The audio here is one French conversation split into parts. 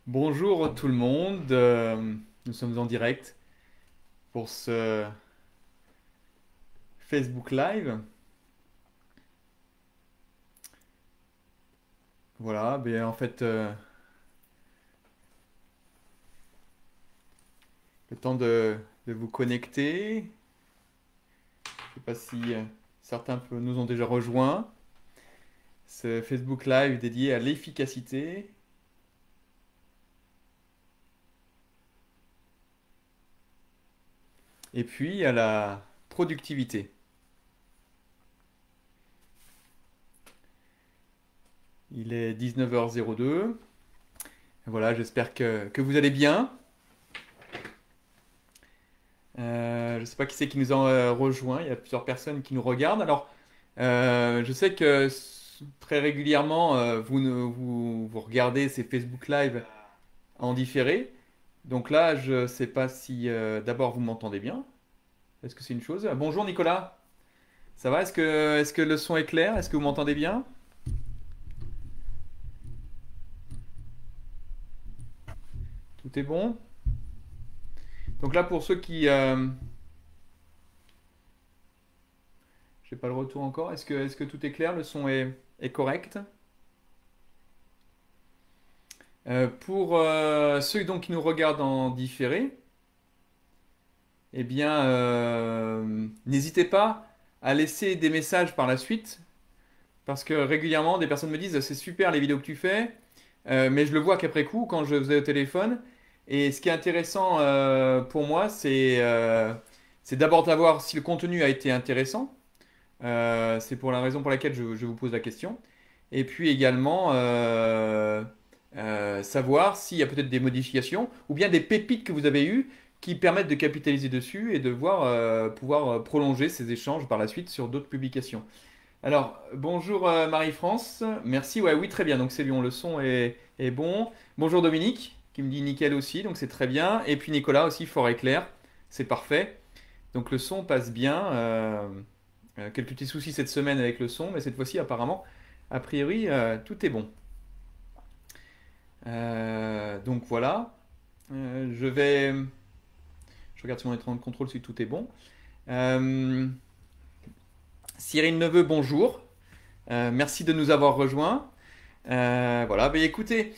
Bonjour tout le monde, nous sommes en direct pour ce Facebook Live. Voilà, ben en fait, le temps de vous connecter. Je ne sais pas si certains nous ont déjà rejoints. Ce Facebook Live dédié à l'efficacité et puis à la productivité. Il est 19h02. Voilà, j'espère que vous allez bien. Je ne sais pas qui c'est qui nous a rejoint. Il y a plusieurs personnes qui nous regardent. Alors, je sais que très régulièrement, vous regardez ces Facebook Live en différé. Donc là, je ne sais pas si d'abord vous m'entendez bien. Est-ce que c'est une chose? Bonjour Nicolas. Ça va? Est-ce que le son est clair? Est-ce que vous m'entendez bien? Tout est bon? Donc là, pour ceux qui... j'ai pas le retour encore. Est-ce que tout est clair? Le son est correct? Pour ceux donc qui nous regardent en différé, eh bien, n'hésitez pas à laisser des messages par la suite, parce que régulièrement, des personnes me disent, c'est super les vidéos que tu fais, mais je le vois qu'après coup, quand je faisais au téléphone. Et ce qui est intéressant pour moi, c'est d'abord d'avoir si le contenu a été intéressant. C'est pour la raison pour laquelle je vous pose la question. Et puis également, savoir s'il y a peut-être des modifications ou bien des pépites que vous avez eues qui permettent de capitaliser dessus et de pouvoir prolonger ces échanges par la suite sur d'autres publications. Alors, bonjour Marie-France. Merci. Ouais, oui, très bien. Donc c'est bon, le son est bon. Bonjour Dominique, qui me dit nickel aussi, donc c'est très bien. Et puis Nicolas aussi, fort et clair. C'est parfait. Donc le son passe bien. Quelques petits soucis cette semaine avec le son, mais cette fois-ci, apparemment, a priori, tout est bon. Donc voilà. Je regarde sur mon écran de contrôle si tout est bon. Euh, Cyril Neveu, bonjour. Merci de nous avoir rejoints. Voilà, ben écoutez,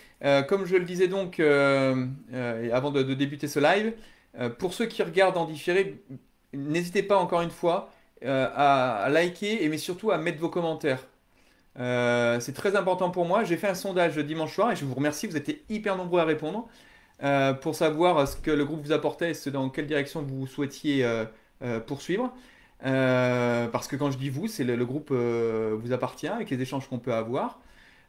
comme je le disais donc avant de débuter ce live, pour ceux qui regardent en différé, n'hésitez pas encore une fois à liker et mais surtout à mettre vos commentaires. C'est très important pour moi. J'ai fait un sondage dimanche soir et je vous remercie, vous étiez hyper nombreux à répondre pour savoir ce que le groupe vous apportait et dans quelle direction vous souhaitiez poursuivre. Parce que quand je dis vous, c'est le groupe vous appartient avec les échanges qu'on peut avoir.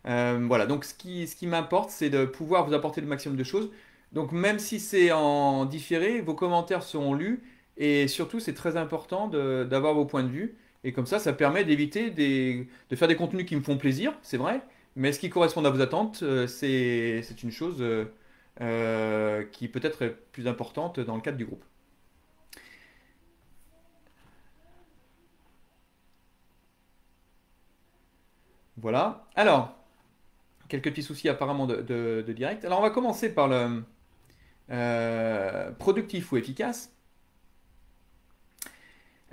Voilà, donc ce qui m'importe, c'est de pouvoir vous apporter le maximum de choses. Donc même si c'est en différé, vos commentaires seront lus et surtout c'est très important d'avoir vos points de vue. Et comme ça permet d'éviter de faire des contenus qui me font plaisir, c'est vrai, mais ce qui correspond à vos attentes, c'est une chose qui peut-être est plus importante dans le cadre du groupe. Voilà. Alors, quelques petits soucis apparemment de direct. Alors on va commencer par le productif ou efficace.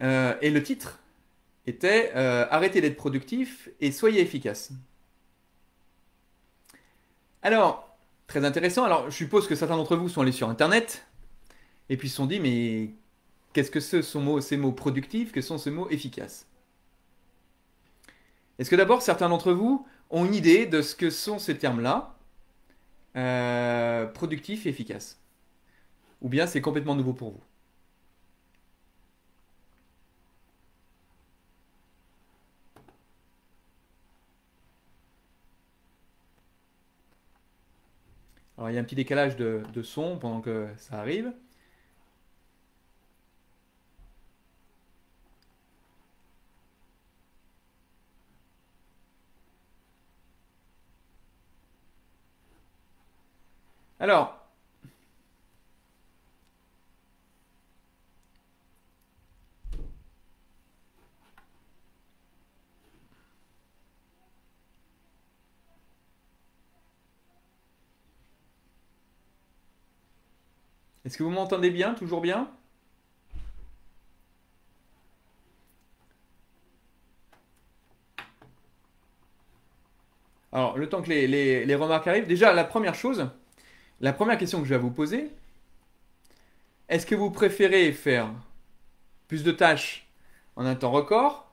Et le titre était Arrêtez d'être productif et soyez efficace. Alors, très intéressant. Alors, je suppose que certains d'entre vous sont allés sur Internet et puis se sont dit, mais qu'est-ce que ces mots productifs, que sont ces mots efficaces? Est-ce que d'abord, certains d'entre vous ont une idée de ce que sont ces termes-là, productif et efficace? Ou bien c'est complètement nouveau pour vous? Alors, il y a un petit décalage de son pendant que ça arrive. Alors, Est-ce que vous m'entendez bien, toujours bien? Alors, le temps que les remarques arrivent, déjà, la première chose, la première question que je vais vous poser, est-ce que vous préférez faire plus de tâches en un temps record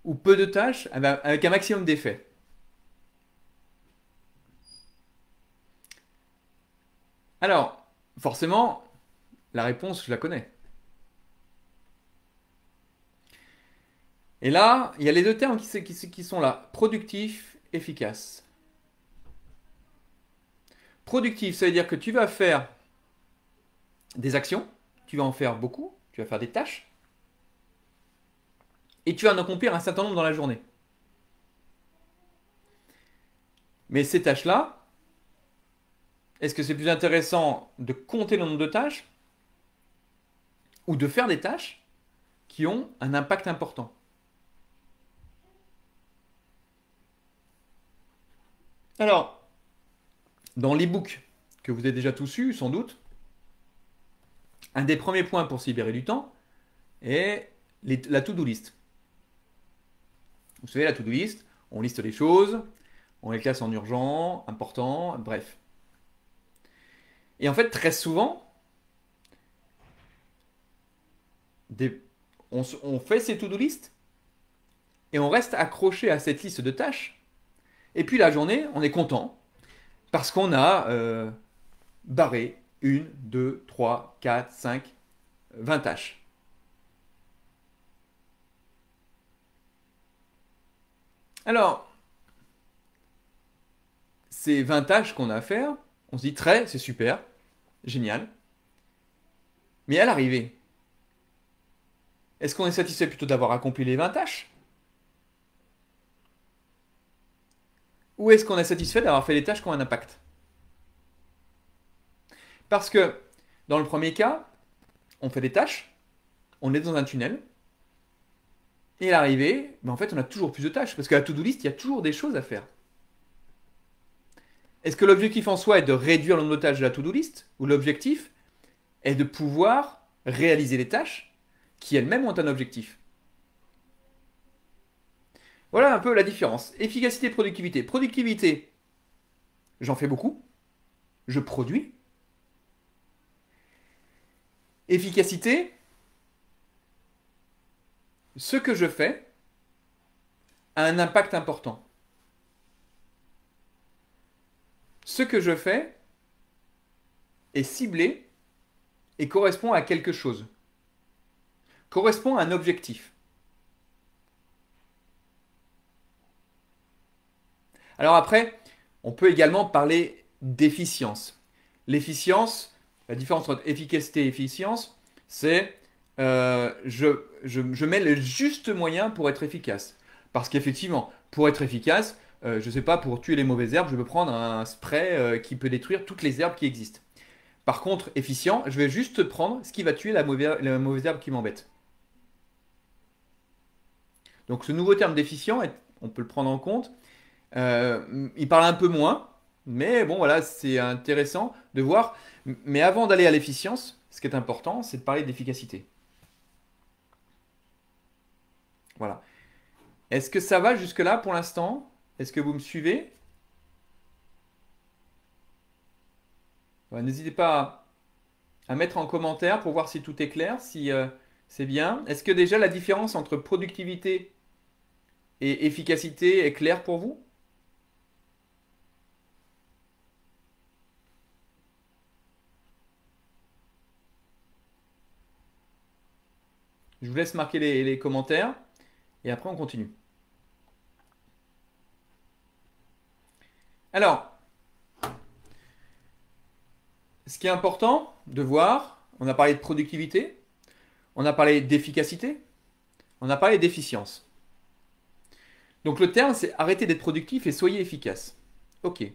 ou peu de tâches avec un maximum d'effets? Alors, forcément, la réponse, je la connais. Et là, il y a les deux termes qui sont là. Productif, efficace. Productif, ça veut dire que tu vas faire des actions, tu vas en faire beaucoup, tu vas faire des tâches, et tu vas en accomplir un certain nombre dans la journée. Mais ces tâches-là, est-ce que c'est plus intéressant de compter le nombre de tâches ou de faire des tâches qui ont un impact important? Alors, dans l'e-book que vous avez déjà tous eu, sans doute, un des premiers points pour se libérer du temps est la to-do list. Vous savez, la to-do list, on liste les choses, on les classe en urgent, important, bref. Et en fait, très souvent, on fait ces to-do list et on reste accroché à cette liste de tâches. Et puis la journée, on est content parce qu'on a barré 1, 2, 3, 4, 5, 20 tâches. Alors, ces 20 tâches qu'on a à faire, on se dit c'est super, génial. Mais à l'arrivée, est-ce qu'on est satisfait plutôt d'avoir accompli les 20 tâches? Ou est-ce qu'on est satisfait d'avoir fait les tâches qui ont un impact? Parce que dans le premier cas, on fait des tâches, on est dans un tunnel, et à l'arrivée, en fait, on a toujours plus de tâches, parce qu'à la to-do list, il y a toujours des choses à faire. Est-ce que l'objectif en soi est de réduire le nombre de tâches de la to-do list, ou l'objectif est de pouvoir réaliser les tâches qui elles-mêmes ont un objectif? Voilà un peu la différence. Efficacité, productivité. Productivité, j'en fais beaucoup, je produis. Efficacité, ce que je fais a un impact important. Ce que je fais est ciblé et correspond à quelque chose. Correspond à un objectif. Alors après, on peut également parler d'efficience. L'efficience, la différence entre efficacité et efficience, c'est je mets le juste moyen pour être efficace. Parce qu'effectivement, pour être efficace, je ne sais pas, pour tuer les mauvaises herbes, je peux prendre un spray qui peut détruire toutes les herbes qui existent. Par contre, efficient, je vais juste prendre ce qui va tuer la mauvaise herbe qui m'embête. Donc ce nouveau terme d'efficient, on peut le prendre en compte. Il parle un peu moins, mais bon voilà, c'est intéressant de voir. Mais avant d'aller à l'efficience, ce qui est important, c'est de parler d'efficacité. Voilà. Est-ce que ça va jusque-là pour l'instant? Est-ce que vous me suivez? Voilà, n'hésitez pas à mettre en commentaire pour voir si tout est clair, si c'est bien. Est-ce que déjà la différence entre productivité et efficacité est claire pour vous? Je vous laisse marquer les commentaires et après on continue. Alors, ce qui est important de voir, on a parlé de productivité, on a parlé d'efficacité, on a parlé d'efficience. Donc le terme, c'est arrêtez d'être productif et soyez efficace. Ok. Il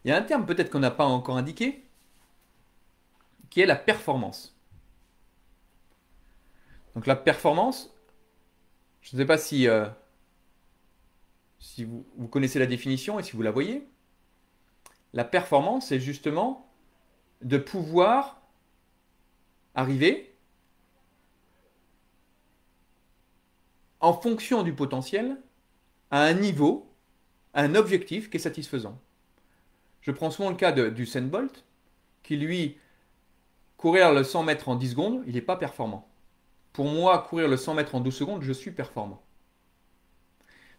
y a un terme peut-être qu'on n'a pas encore indiqué, qui est la performance. Donc la performance, je ne sais pas si vous connaissez la définition et si vous la voyez. La performance, c'est justement de pouvoir arriver, en fonction du potentiel, à un niveau, à un objectif qui est satisfaisant. Je prends souvent le cas d'Usain Bolt, qui lui, courir le 100 mètres en 10 secondes, il n'est pas performant. Pour moi, courir le 100 mètres en 12 secondes, je suis performant.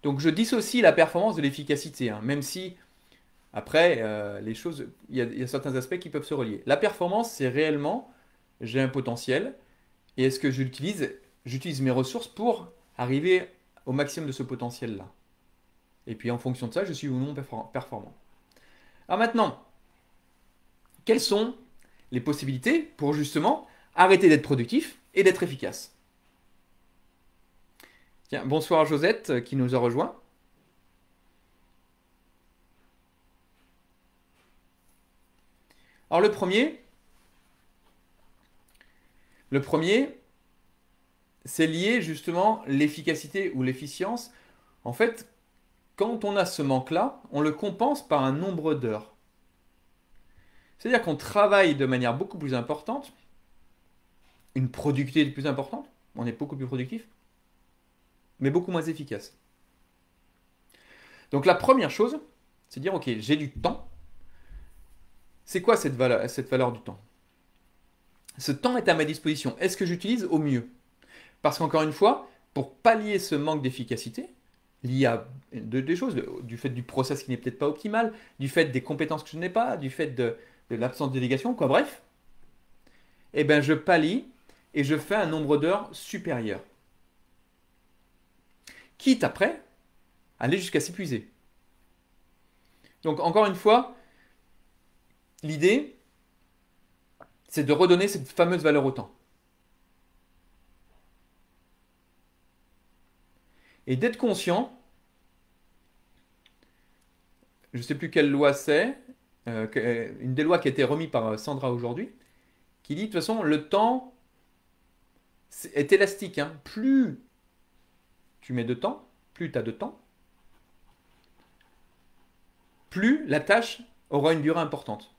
Donc je dissocie la performance de l'efficacité, hein, même si, après, les choses, il y a certains aspects qui peuvent se relier. La performance, c'est réellement, j'ai un potentiel, et est-ce que j'utilise mes ressources pour arriver au maximum de ce potentiel-là. Et puis en fonction de ça, je suis ou non performant. Alors maintenant, quelles sont les possibilités pour justement arrêter d'être productif et d'être efficace? Tiens, bonsoir Josette qui nous a rejoint. Alors le premier, c'est lié justement l'efficacité ou l'efficience. En fait, quand on a ce manque-là, on le compense par un nombre d'heures. C'est-à-dire qu'on travaille de manière beaucoup plus importante, une productivité plus importante, on est beaucoup plus productif, mais beaucoup moins efficace. Donc la première chose, c'est de dire, ok, j'ai du temps. C'est quoi cette valeur du temps? Ce temps est à ma disposition. Est-ce que j'utilise au mieux? Parce qu'encore une fois, pour pallier ce manque d'efficacité, lié à des choses, du fait du process qui n'est peut-être pas optimal, du fait des compétences que je n'ai pas, du fait de l'absence de délégation, quoi, bref, eh ben je pallie et je fais un nombre d'heures supérieur. Quitte après à aller jusqu'à s'épuiser. Donc encore une fois, l'idée, c'est de redonner cette fameuse valeur au temps. Et d'être conscient, je ne sais plus quelle loi c'est, une des lois qui a été remise par Sandra aujourd'hui, qui dit de toute façon, le temps est élastique, hein. Plus tu mets de temps, plus tu as de temps, plus la tâche aura une durée importante.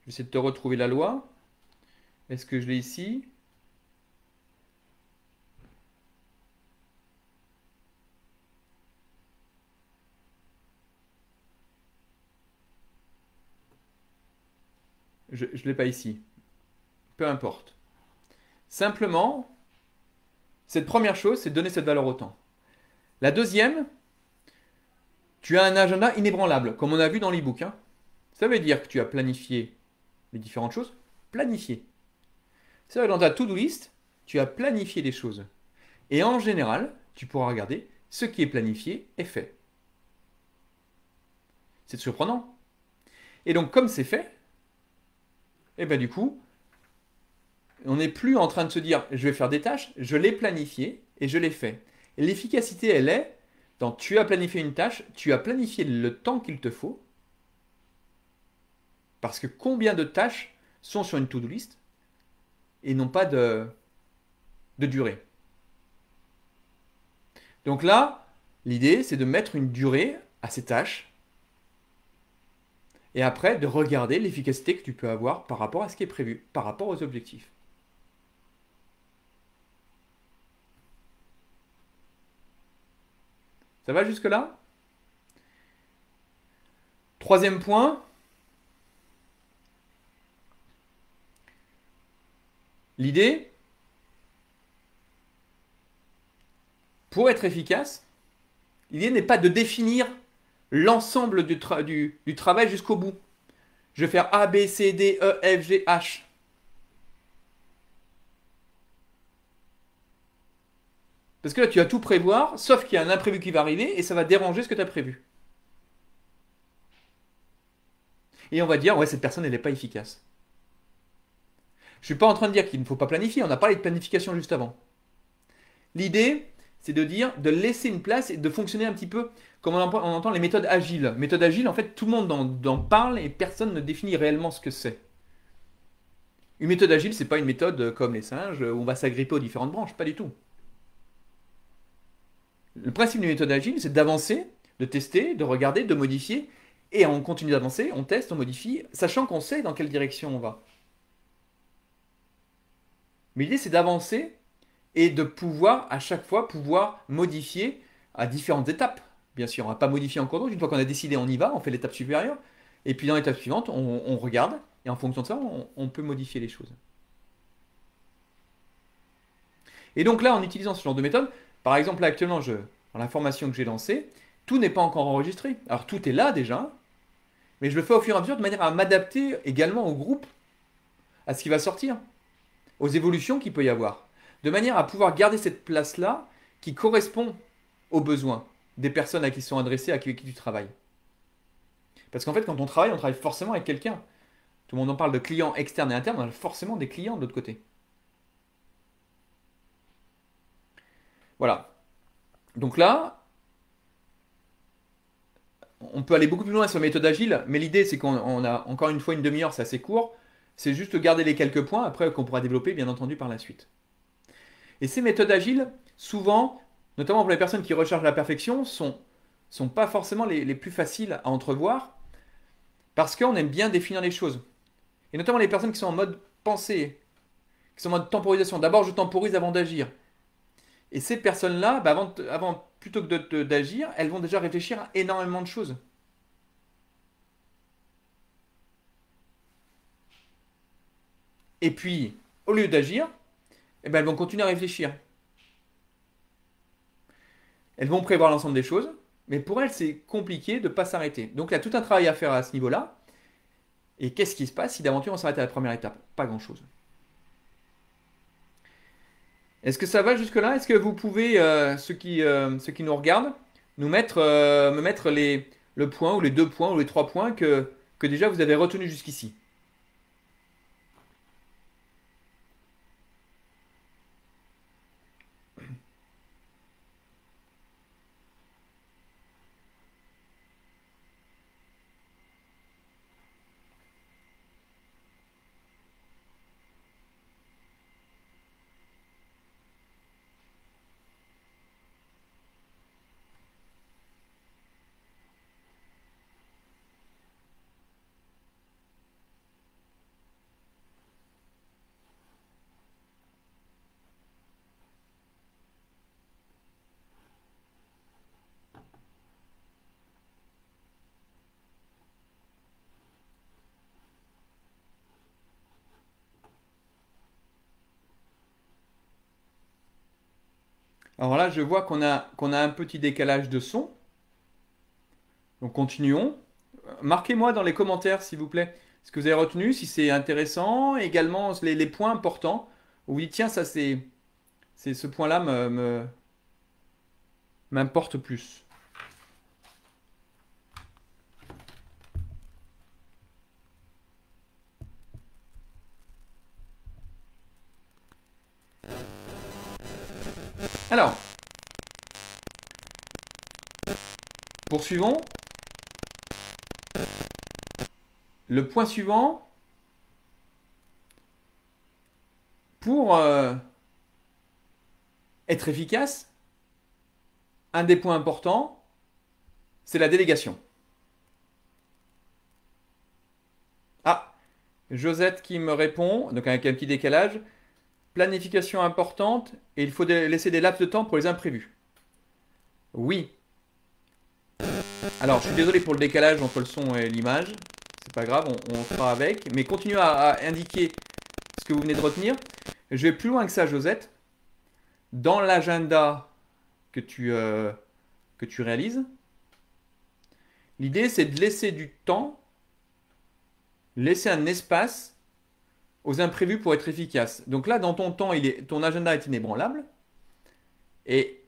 Je vais essayer de te retrouver la loi. Est-ce que je l'ai ici? Je ne l'ai pas ici. Peu importe. Simplement, cette première chose, c'est de donner cette valeur au temps. La deuxième, tu as un agenda inébranlable, comme on a vu dans l'e-book, hein. Ça veut dire que tu as planifié les différentes choses. Planifié. Ça veut dire que dans ta to-do list, tu as planifié des choses. Et en général, tu pourras regarder, ce qui est planifié est fait. C'est surprenant. Et donc, comme c'est fait, et bien du coup, on n'est plus en train de se dire, je vais faire des tâches, je l'ai planifié et je l'ai fait. Et l'efficacité, elle est dans tu as planifié une tâche, tu as planifié le temps qu'il te faut. Parce que combien de tâches sont sur une to-do list et n'ont pas de durée. Donc là, l'idée, c'est de mettre une durée à ces tâches et après de regarder l'efficacité que tu peux avoir par rapport à ce qui est prévu, par rapport aux objectifs. Ça va jusque-là? Troisième point. L'idée, pour être efficace, l'idée n'est pas de définir l'ensemble du travail jusqu'au bout. Je vais faire A, B, C, D, E, F, G, H. Parce que là, tu vas tout prévoir, sauf qu'il y a un imprévu qui va arriver et ça va déranger ce que tu as prévu. Et on va dire, ouais, cette personne, elle n'est pas efficace. Je ne suis pas en train de dire qu'il ne faut pas planifier, on a parlé de planification juste avant. L'idée, c'est de dire, de laisser une place et de fonctionner un petit peu comme on entend les méthodes agiles. Méthode agile, en fait, tout le monde en parle et personne ne définit réellement ce que c'est. Une méthode agile, c'est pas une méthode comme les singes où on va s'agripper aux différentes branches, pas du tout. Le principe d'une méthode agile, c'est d'avancer, de tester, de regarder, de modifier Et on continue d'avancer, on teste, on modifie, sachant qu'on sait dans quelle direction on va. Mais l'idée, c'est d'avancer et de pouvoir, à chaque fois, pouvoir modifier à différentes étapes. Bien sûr, on ne va pas modifier en cours de route. Une fois qu'on a décidé, on y va, on fait l'étape supérieure. Et puis dans l'étape suivante, on regarde. Et en fonction de ça, on peut modifier les choses. Et donc là, en utilisant ce genre de méthode, par exemple, là, actuellement, dans la formation que j'ai lancée, tout n'est pas encore enregistré. Alors tout est là déjà, mais je le fais au fur et à mesure de manière à m'adapter également au groupe, à ce qui va sortir, aux évolutions qu'il peut y avoir, de manière à pouvoir garder cette place-là qui correspond aux besoins des personnes à qui sont adressées, à qui tu travailles. Parce qu'en fait, quand on travaille forcément avec quelqu'un. Tout le monde en parle de clients externes et internes, on a forcément des clients de l'autre côté. Voilà. Donc là, on peut aller beaucoup plus loin sur la méthode agile, mais l'idée c'est qu'on a encore une fois une demi-heure, c'est assez court. C'est juste garder les quelques points, après qu'on pourra développer bien entendu par la suite. Et ces méthodes agiles, souvent, notamment pour les personnes qui recherchent la perfection, sont pas forcément les plus faciles à entrevoir, parce qu'on aime bien définir les choses. Et notamment les personnes qui sont en mode pensée, qui sont en mode temporisation. D'abord, je temporise avant d'agir. Et ces personnes-là, bah, plutôt que d'agir, elles vont déjà réfléchir à énormément de choses. Et puis, au lieu d'agir, eh ben, elles vont continuer à réfléchir. Elles vont prévoir l'ensemble des choses, mais pour elles, c'est compliqué de ne pas s'arrêter. Donc il y a tout un travail à faire à ce niveau-là. Et qu'est-ce qui se passe si d'aventure on s'arrête à la première étape? Pas grand-chose. Est-ce que ça va jusque-là? Est-ce que vous pouvez, ceux qui nous regardent, me mettre le point ou les deux points ou les trois points que déjà vous avez retenus jusqu'ici? Alors là, je vois qu'on a un petit décalage de son. Donc continuons. Marquez-moi dans les commentaires, s'il vous plaît, ce que vous avez retenu, si c'est intéressant. Également, les points importants. Où vous dites, tiens, ça c'est ce point-là m'importe plus. Alors, poursuivons. Le point suivant, pour être efficace, un des points importants, c'est la délégation. Ah, Josette qui me répond, donc avec un petit décalage. Planification importante et il faut laisser des laps de temps pour les imprévus. Oui. Alors, je suis désolé pour le décalage entre le son et l'image. C'est pas grave, on fera avec. Mais continuez à indiquer ce que vous venez de retenir. Je vais plus loin que ça, Josette. Dans l'agenda que tu réalises, l'idée c'est de laisser du temps, laisser un espace aux imprévus pour être efficace. Donc là, dans ton temps, ton agenda est inébranlable. Et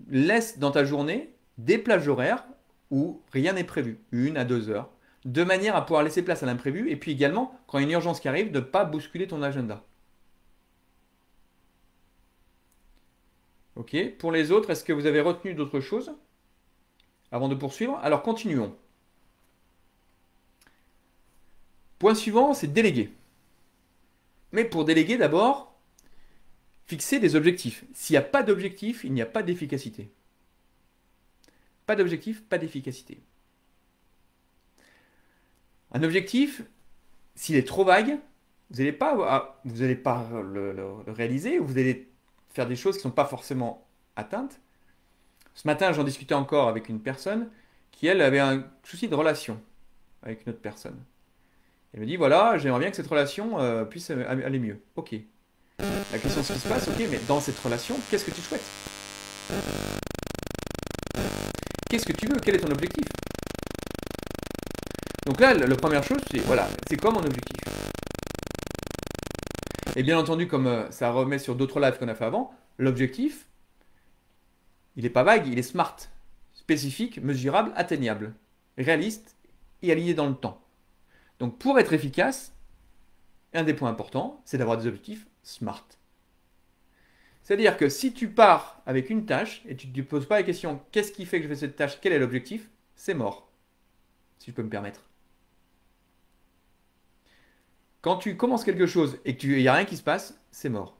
laisse dans ta journée des plages horaires où rien n'est prévu, 1 à 2 heures, de manière à pouvoir laisser place à l'imprévu. Et puis également, quand il y a une urgence qui arrive, de ne pas bousculer ton agenda. Ok. Pour les autres, est-ce que vous avez retenu d'autres choses avant de poursuivre? Alors continuons. Point suivant, c'est déléguer. Mais pour déléguer, d'abord, fixer des objectifs. S'il n'y a pas d'objectif, il n'y a pas d'efficacité. Pas d'objectif, pas d'efficacité. Un objectif, s'il est trop vague, vous allez pas le réaliser, ou vous allez faire des choses qui ne sont pas forcément atteintes. Ce matin, j'en discutais encore avec une personne qui, elle, avait un souci de relation avec une autre personne. Elle me dit, voilà, j'aimerais bien que cette relation puisse aller mieux. Ok. La question, c'est ce qui se passe, ok, mais dans cette relation, qu'est-ce que tu souhaites? Qu'est-ce que tu veux? Quel est ton objectif? Donc là, la première chose, c'est, voilà, c'est quoi mon objectif? Et bien entendu, comme ça remet sur d'autres lives qu'on a fait avant, l'objectif, il n'est pas vague, il est smart, spécifique, mesurable, atteignable, réaliste et aligné dans le temps. Donc pour être efficace, un des points importants, c'est d'avoir des objectifs smart. C'est-à-dire que si tu pars avec une tâche et tu ne te poses pas la question qu'est-ce qui fait que je fais cette tâche, quel est l'objectif, c'est mort, si je peux me permettre. Quand tu commences quelque chose et qu'il n'y a rien qui se passe, c'est mort.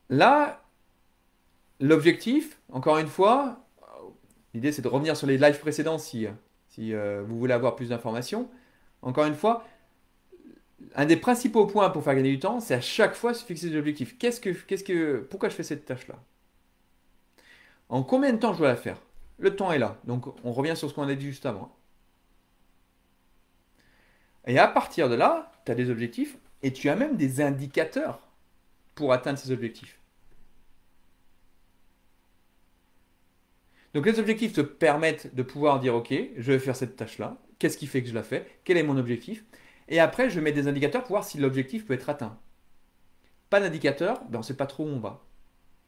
Là, l'objectif, encore une fois, l'idée c'est de revenir sur les lives précédents si vous voulez avoir plus d'informations. Encore une fois, un des principaux points pour faire gagner du temps, c'est à chaque fois se fixer des objectifs. Pourquoi je fais cette tâche-là? En combien de temps je dois la faire? Le temps est là. Donc on revient sur ce qu'on a dit juste avant. Et à partir de là, tu as des objectifs et tu as même des indicateurs pour atteindre ces objectifs. Donc les objectifs te permettent de pouvoir dire ok, je vais faire cette tâche-là. Qu'est-ce qui fait que je la fais? Quel est mon objectif? Et après, je mets des indicateurs pour voir si l'objectif peut être atteint. Pas d'indicateur, ben on ne sait pas trop où on va.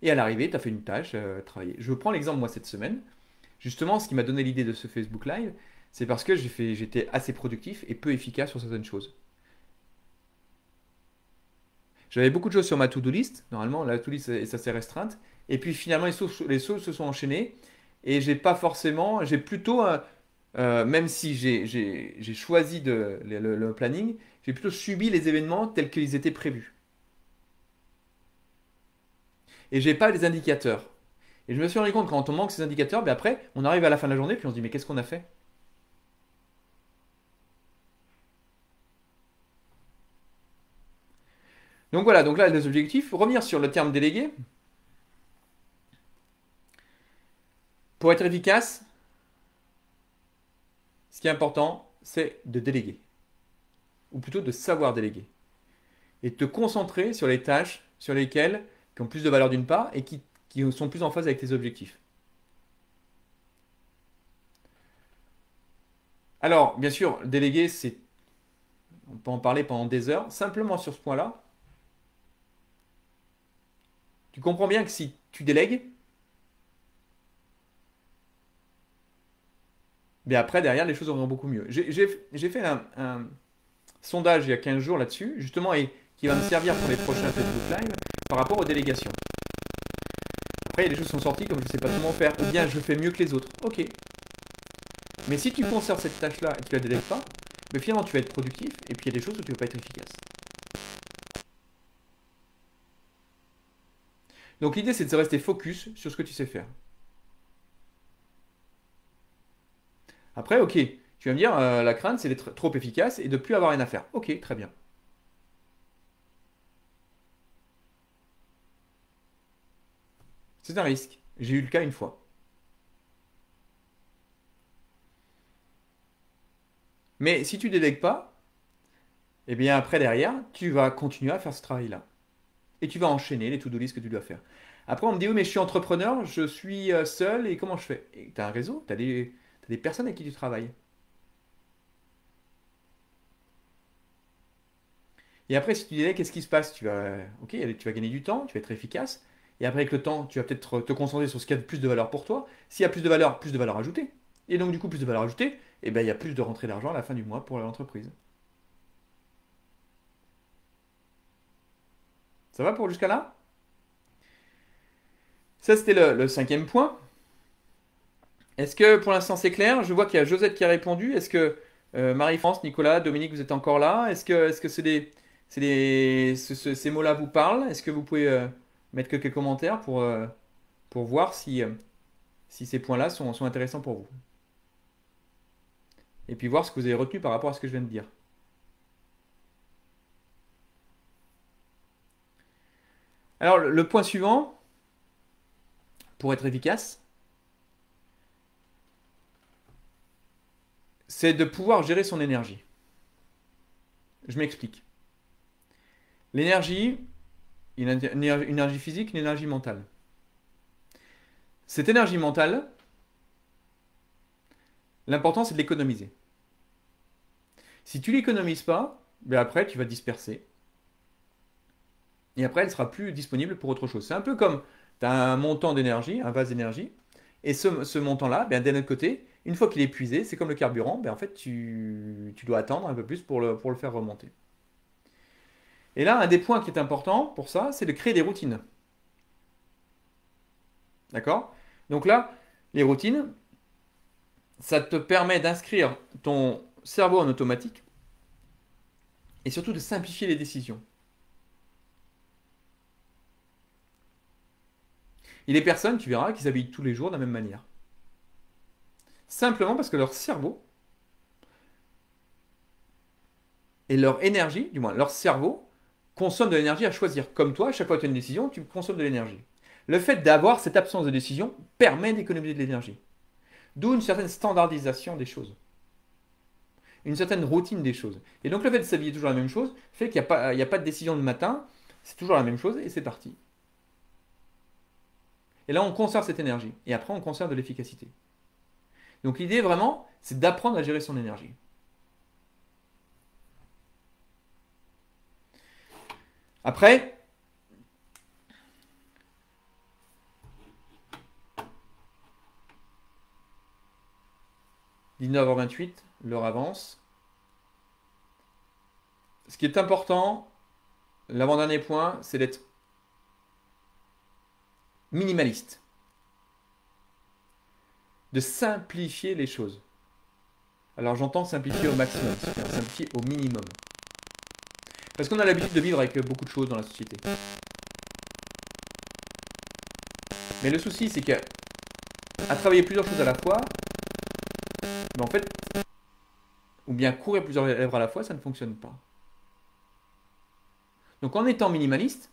Et à l'arrivée, tu as fait une tâche, travaillé. Je prends l'exemple, moi, cette semaine. Justement, ce qui m'a donné l'idée de ce Facebook Live, c'est parce que j'étais assez productif et peu efficace sur certaines choses. J'avais beaucoup de choses sur ma to-do list. Normalement, la to-do list est assez restreinte. Et puis finalement, les choses se sont enchaînées. Et j'ai plutôt, même si j'ai choisi le planning, j'ai plutôt subi les événements tels qu'ils étaient prévus. Et j'ai pas les indicateurs. Et je me suis rendu compte que quand on manque ces indicateurs, ben après, on arrive à la fin de la journée, puis on se dit, mais qu'est-ce qu'on a fait? Donc voilà, donc là, les objectifs. Revenir sur le terme délégué. Pour être efficace, ce qui est important, c'est de déléguer. Ou plutôt de savoir déléguer. Et de te concentrer sur les tâches sur lesquelles, qui ont plus de valeur d'une part, et qui sont plus en phase avec tes objectifs. Alors, bien sûr, déléguer, on peut en parler pendant des heures. Simplement sur ce point-là, tu comprends bien que si tu délègues, mais après, derrière, les choses auront beaucoup mieux. J'ai fait un sondage il y a 15 jours là-dessus, justement, et qui va me servir pour les prochains Facebook Live, par rapport aux délégations. Après, il y a des choses qui sont sorties comme je ne sais pas comment faire, ou bien je fais mieux que les autres. Ok. Mais si tu conserves cette tâche-là et que tu la délègues pas, mais finalement tu vas être productif, et puis il y a des choses où tu ne vas pas être efficace. Donc l'idée c'est de rester focus sur ce que tu sais faire. Après, ok, tu vas me dire, la crainte c'est d'être trop efficace et de ne plus avoir rien à faire. Ok, très bien. C'est un risque. J'ai eu le cas une fois. Mais si tu délègues pas, eh bien après derrière, tu vas continuer à faire ce travail-là. Et tu vas enchaîner les to-do list que tu dois faire. Après, on me dit, oui, mais je suis entrepreneur, je suis seul, et comment je fais? Tu as un réseau, tu as des personnes avec qui tu travailles. Et après, si tu délègues, qu'est-ce qui se passe? Ok, tu vas gagner du temps, tu vas être efficace. Et après, avec le temps, tu vas peut-être te concentrer sur ce qui a plus de valeur pour toi. S'il y a plus de valeur ajoutée. Et donc, du coup, plus de valeur ajoutée, eh ben, il y a plus de rentrée d'argent à la fin du mois pour l'entreprise. Ça va pour jusqu'à là? Ça, c'était le cinquième point. Est-ce que pour l'instant c'est clair? Je vois qu'il y a Josette qui a répondu. Est-ce que Marie-France, Nicolas, Dominique, vous êtes encore là? Est-ce que ces mots-là vous parlent? Est-ce que vous pouvez mettre quelques commentaires pour voir si si ces points-là sont intéressants pour vous. Et puis voir ce que vous avez retenu par rapport à ce que je viens de dire. Alors, le point suivant, pour être efficace, c'est de pouvoir gérer son énergie. Je m'explique. L'énergie, une énergie physique, une énergie mentale. Cette énergie mentale, l'important c'est de l'économiser. Si tu l'économises pas, ben après tu vas disperser. Et après elle ne sera plus disponible pour autre chose. C'est un peu comme tu as un montant d'énergie, un vase d'énergie, et ce montant-là, ben, d'un autre côté, une fois qu'il est épuisé, c'est comme le carburant, ben, en fait tu dois attendre un peu plus pour le faire remonter. Et là, un des points qui est important pour ça, c'est de créer des routines. D'accord? Donc là, les routines, ça te permet d'inscrire ton cerveau en automatique et surtout de simplifier les décisions. Il y a des personnes, tu verras, qui s'habillent tous les jours de la même manière. Simplement parce que leur cerveau et leur énergie, du moins leur cerveau, consomment de l'énergie à choisir. Comme toi, à chaque fois que tu as une décision, tu consommes de l'énergie. Le fait d'avoir cette absence de décision permet d'économiser de l'énergie. D'où une certaine standardisation des choses. Une certaine routine des choses. Et donc le fait de s'habiller toujours la même chose fait qu'il n'y a pas de décision le matin, c'est toujours la même chose et c'est parti. Et là on conserve cette énergie. Et après on conserve de l'efficacité. Donc l'idée vraiment, c'est d'apprendre à gérer son énergie. Après, « 19h28, l'heure avance. Ce qui est important, l'avant-dernier point, c'est d'être minimaliste. De simplifier les choses. Alors j'entends simplifier au maximum, c'est-à-dire simplifier au minimum. Parce qu'on a l'habitude de vivre avec beaucoup de choses dans la société. Mais le souci, c'est qu'à travailler plusieurs choses à la fois, en fait, ou bien courir plusieurs lèvres à la fois, ça ne fonctionne pas. Donc en étant minimaliste,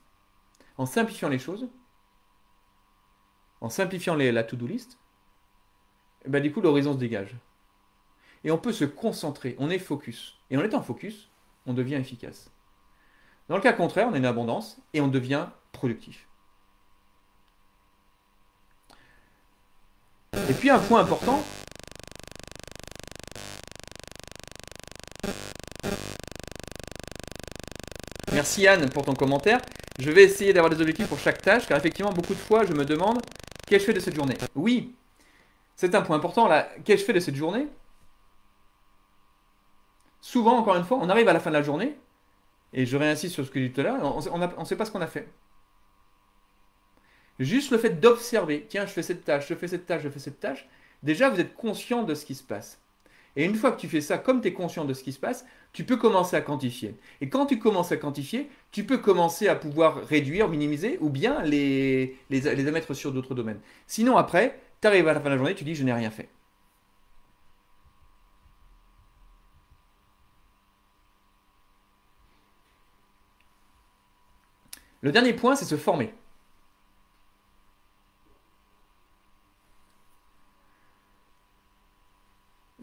en simplifiant les choses, en simplifiant la to-do list, ben du coup l'horizon se dégage. Et on peut se concentrer, on est focus. Et en étant focus, on devient efficace. Dans le cas contraire, on a une abondance et on devient productif. Et puis un point important, merci Anne pour ton commentaire. Je vais essayer d'avoir des objectifs pour chaque tâche, car effectivement, beaucoup de fois, je me demande qu'ai-je fait de cette journée. Oui, c'est un point important là. Qu'ai-je fait de cette journée? Souvent, encore une fois, on arrive à la fin de la journée, et je réinsiste sur ce que j'ai dit tout à l'heure, on ne sait pas ce qu'on a fait. Juste le fait d'observer, tiens, je fais cette tâche, je fais cette tâche, je fais cette tâche, déjà vous êtes conscient de ce qui se passe. Et une fois que tu fais ça, comme tu es conscient de ce qui se passe, tu peux commencer à quantifier. Et quand tu commences à quantifier, tu peux commencer à pouvoir réduire, minimiser, ou bien les mettre sur d'autres domaines. Sinon après, tu arrives à la fin de la journée, tu dis je n'ai rien fait. Le dernier point, c'est se former.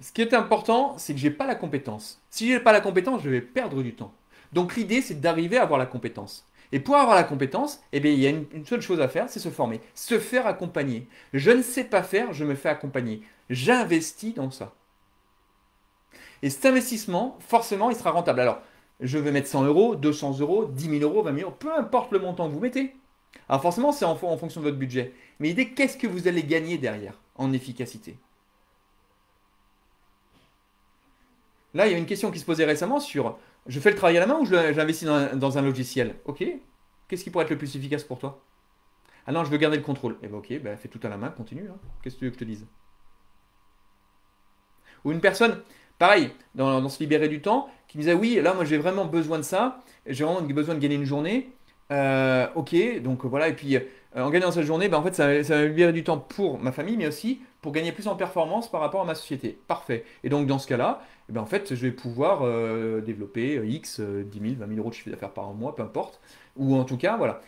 Ce qui est important, c'est que je n'ai pas la compétence. Si je n'ai pas la compétence, je vais perdre du temps. Donc l'idée, c'est d'arriver à avoir la compétence. Et pour avoir la compétence, eh bien, il y a une seule chose à faire, c'est se former. Se faire accompagner. Je ne sais pas faire, je me fais accompagner. J'investis dans ça. Et cet investissement, forcément, il sera rentable. Alors, je vais mettre 100 euros, 200 euros, 10 000 euros, 20 000 euros, peu importe le montant que vous mettez. Alors forcément, c'est en fonction de votre budget. Mais l'idée, qu'est-ce que vous allez gagner derrière en efficacité? Là, il y a une question qui se posait récemment sur je fais le travail à la main ou j'investis dans un logiciel? Ok. Qu'est-ce qui pourrait être le plus efficace pour toi? Ah non, je veux garder le contrôle. Eh bien, ok, ben, fais tout à la main, continue. Hein. Qu'est-ce que tu veux que je te dise? Ou une personne, pareil, dans se libérer du temps, qui me disait oui, là, moi, j'ai vraiment besoin de ça. J'ai vraiment besoin de gagner une journée. Ok, donc voilà. Et puis, en gagnant cette journée, ben, en fait, ça va libérer du temps pour ma famille, mais aussi pour gagner plus en performance par rapport à ma société. Parfait. Et donc, dans ce cas-là, eh ben, en fait, je vais pouvoir développer X, 10 000, 20 000 euros de chiffre d'affaires par mois, peu importe. Ou en tout cas, voilà.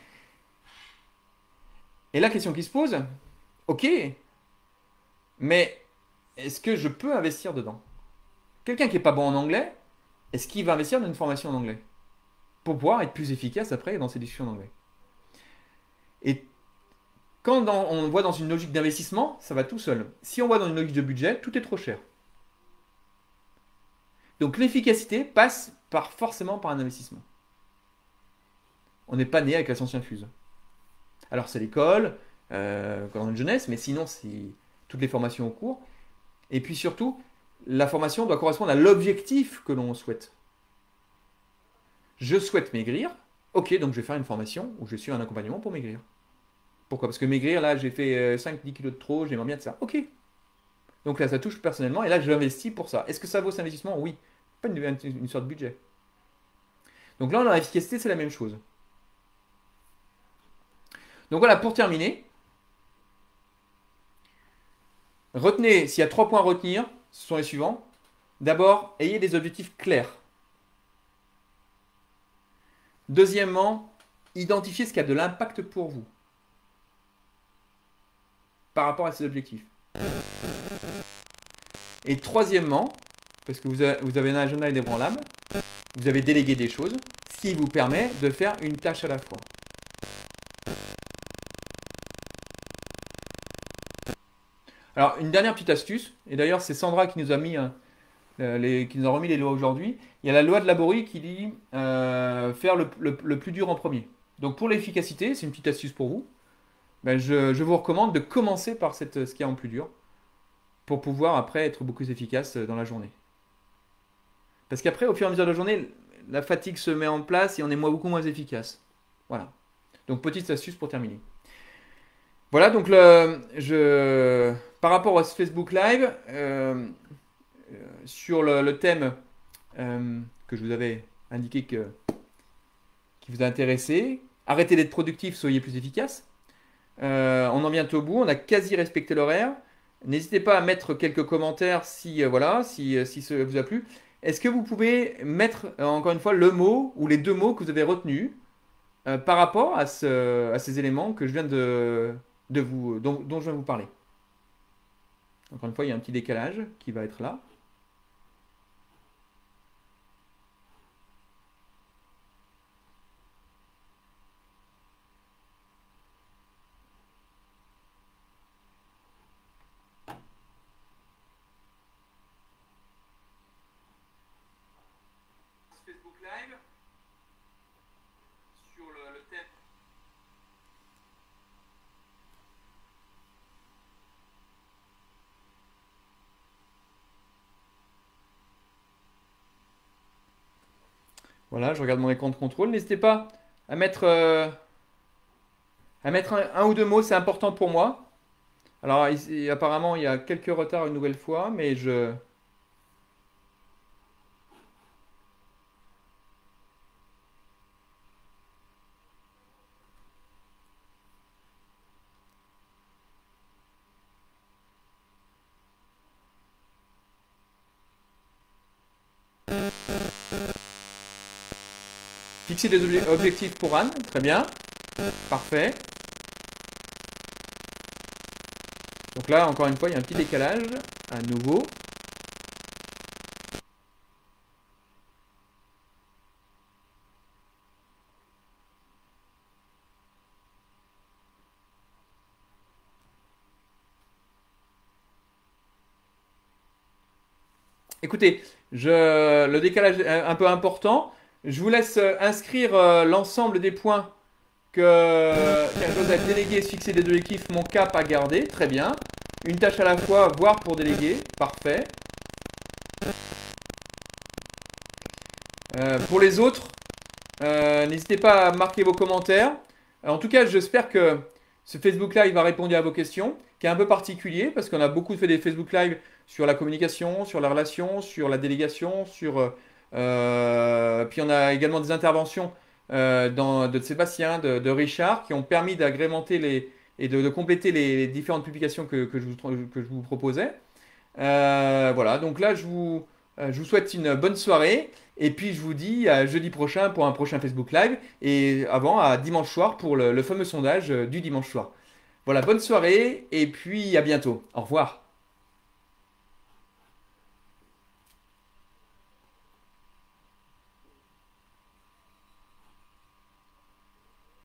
Et la question qui se pose, ok, mais est-ce que je peux investir dedans? Quelqu'un qui n'est pas bon en anglais, est-ce qu'il va investir dans une formation en anglais? Pour pouvoir être plus efficace après dans ses discussions en anglais. Et on voit dans une logique d'investissement, ça va tout seul. Si on voit dans une logique de budget, tout est trop cher. Donc l'efficacité passe forcément par un investissement. On n'est pas né avec la science infuse. Alors c'est l'école, quand on est jeunesse, mais sinon c'est toutes les formations au cours. Et puis surtout, la formation doit correspondre à l'objectif que l'on souhaite. Je souhaite maigrir, ok, donc je vais faire une formation où je suis un accompagnement pour maigrir. Pourquoi? Parce que maigrir, là, j'ai fait 5-10 kilos de trop, j'aimerais bien de ça. Ok. Donc là, ça touche personnellement, et là, je l'investis pour ça. Est-ce que ça vaut cet investissement? Oui. Pas une sorte de budget. Donc là, dans l'efficacité, c'est la même chose. Donc voilà, pour terminer, retenez, s'il y a 3 points à retenir, ce sont les suivants. D'abord, ayez des objectifs clairs. Deuxièmement, identifiez ce qui a de l'impact pour vous par rapport à ces objectifs. Et troisièmement, parce que vous avez un agenda inébranlable, vous avez délégué des choses, ce qui vous permet de faire une tâche à la fois. Alors, une dernière petite astuce, et d'ailleurs c'est Sandra qui nous a mis qui nous a remis les lois aujourd'hui. Il y a la loi de Laborie qui dit faire le plus dur en premier. Donc pour l'efficacité, c'est une petite astuce pour vous. Ben, je vous recommande de commencer par ce qu'il y a en plus dur pour pouvoir après être beaucoup plus efficace dans la journée. Parce qu'après, au fur et à mesure de la journée, la fatigue se met en place et on est beaucoup moins efficace. Voilà. Donc petite astuce pour terminer. Voilà, donc par rapport au Facebook Live, sur le thème que je vous avais indiqué qui vous a intéressé, arrêtez d'être productif, soyez plus efficace. On en vient au bout, on a quasi respecté l'horaire. N'hésitez pas à mettre quelques commentaires si ça vous a plu. Est-ce que vous pouvez mettre encore une fois le mot ou les 2 mots que vous avez retenus par rapport à ces éléments que je viens dont je viens de vous parler? Encore une fois, il y a un petit décalage qui va être là. Facebook Live sur le thème. Voilà, je regarde mon écran de contrôle. N'hésitez pas à mettre un ou 2 mots, c'est important pour moi. Alors, ici, apparemment, il y a quelques retards une nouvelle fois, mais fixer des objectifs pour Anne, très bien, parfait. Donc là, encore une fois, il y a un petit décalage, à nouveau. Écoutez, le décalage est un peu important. Je vous laisse inscrire l'ensemble des points qu'un Joseph délégué, se fixer des objectifs, mon cap à garder, très bien. Une tâche à la fois, voire pour déléguer, parfait. Pour les autres, n'hésitez pas à marquer vos commentaires. En tout cas, j'espère que ce Facebook Live a répondu à vos questions, qui est un peu particulier, parce qu'on a beaucoup fait des Facebook Live sur la communication, sur la relation, sur la délégation, puis on a également des interventions de Sébastien, de Richard, qui ont permis d'agrémenter et de compléter les différentes publications que je vous proposais. Voilà, donc là, je vous souhaite une bonne soirée. Et puis, je vous dis à jeudi prochain pour un prochain Facebook Live. Et avant, à dimanche soir pour le fameux sondage du dimanche soir. Voilà, bonne soirée et puis à bientôt. Au revoir.